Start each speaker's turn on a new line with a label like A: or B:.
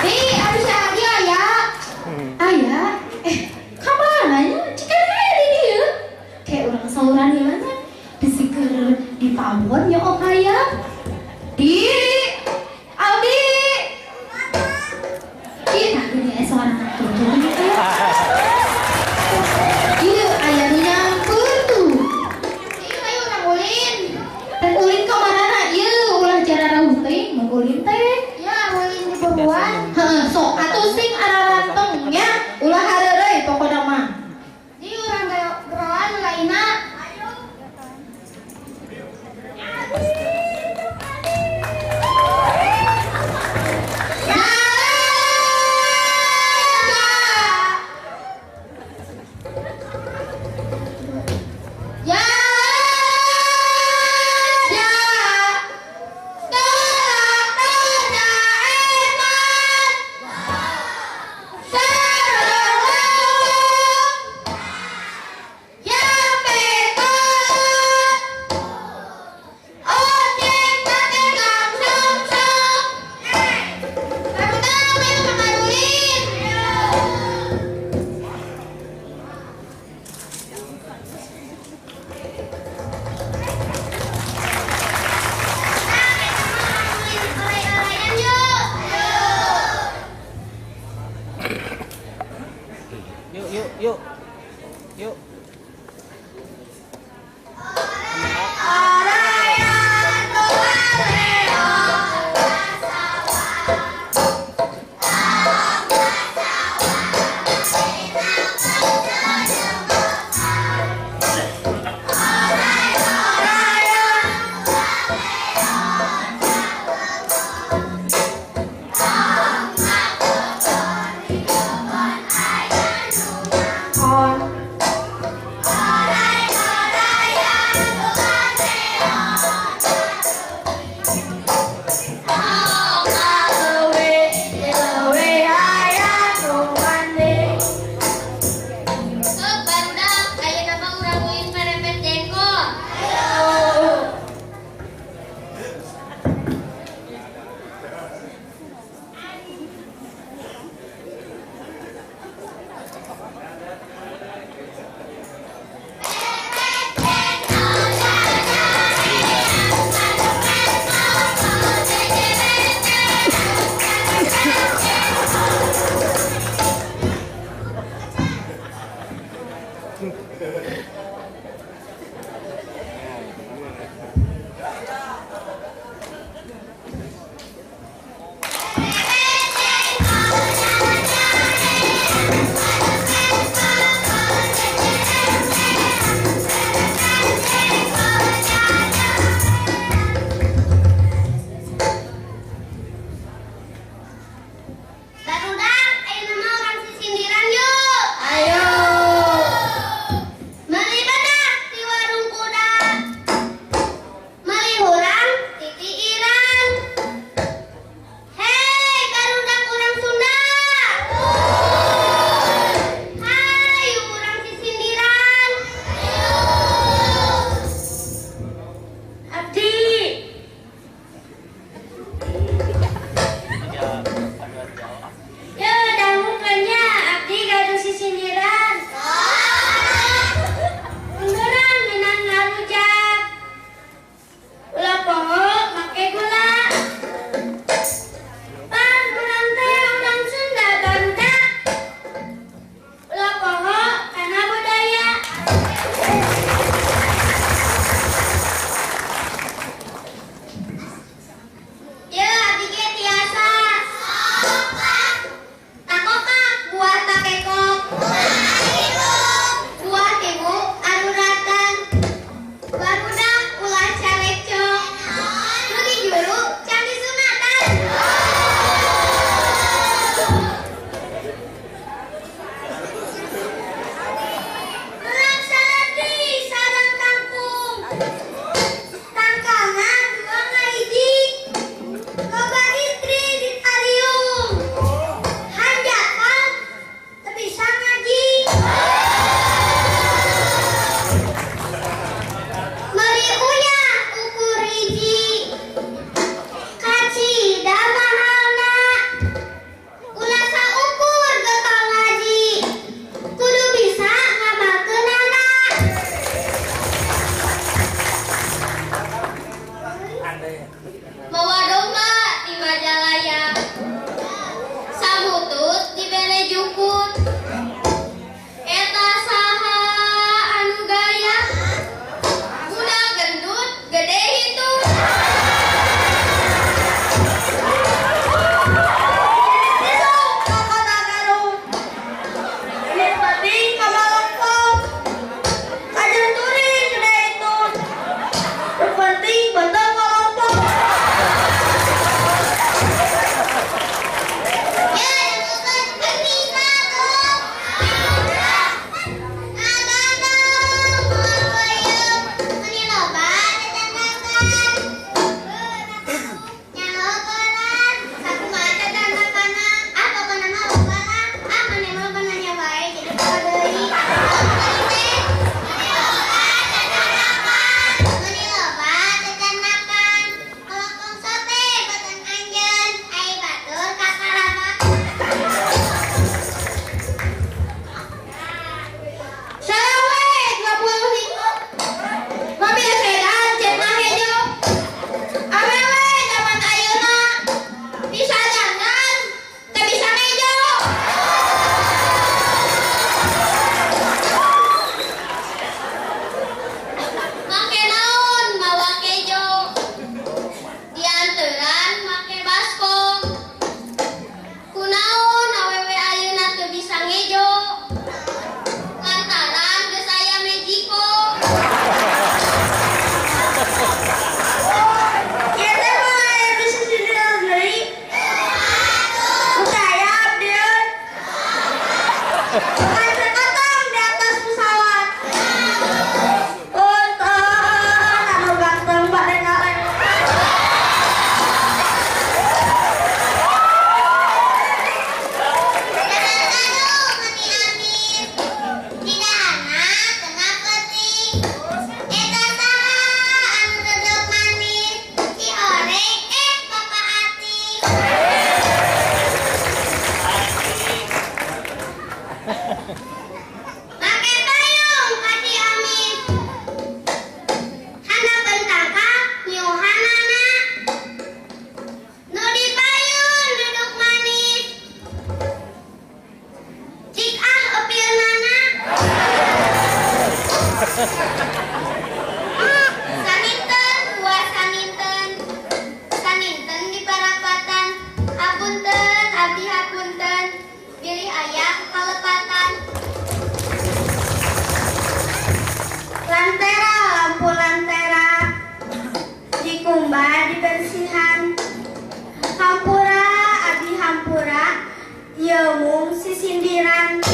A: Aduh saya ayah. Ayah, kemana ya? Jika ada dia, kayak orang sauran ya mana? Disikir di pawon ya om ayah. Di Aldi. Iya, nah ini suara anak turun. Iya, ayahnya nyampur tuh. Iya, ayo orang ulin. Dan ulin kemana nak? Iya, ulah cara rauting, mau ulin teh. Ya, ulin di beruan. Sok atuh sing ararantongnya ulah hareureuy pokona mah. Di urang beroan lainna.
B: Mawa domba di Majalaya, sabutut di Bele Jukut. Eta saha anu gaya, budak gendut gede hitun.
A: Besok ke kota Garut. Ini penting sama lengkap. Kajian touring gede itu. Terpenting betul kelompok.
B: Ya, bukan bisa tuh. Ada bayam, meni loba tetandakan. Nyalobaran, saku mah tetandakana. Apa kana mah lobaran? Ah, meni mah nanya bae jadi boga deui. Meni loba tetandakan. Kalau kongso teh boten anjeun, ai batur kakalaba.
A: Salawe 25. Mobil sedan cenah hejo. Awewe zaman ayeuna bisa dandan, teu bisa ngejo.
B: Make naon mawa kejo, dianteran make baskom. Kunaon awewe ayeuna teu bisa ngejo, lantaran geus aya Mejiko.
A: Ieu teh mah aya bisnis di dieu deui. Percaya abdieun. Bukan sekotong di atas pesawat. Untung anu ganteng bade ngaleng.
B: Aduh, meni amin. Didahana tengah peuting. Eta saha anu redeg manis, si oreng papa ating. Make payung kasih amin. Handapkeun tangka nyuhanana. Nu di payun duduk manis. Cik eupieunana. Saninten buat saninten. Saninten di parapatan. Hapunten abdi hapunten. Bilih aya kalepatan.
A: Lantera, lampu lantera. Dikumbar di bersihan. Hampura, abdi hampura. Ieu mung sisindiran.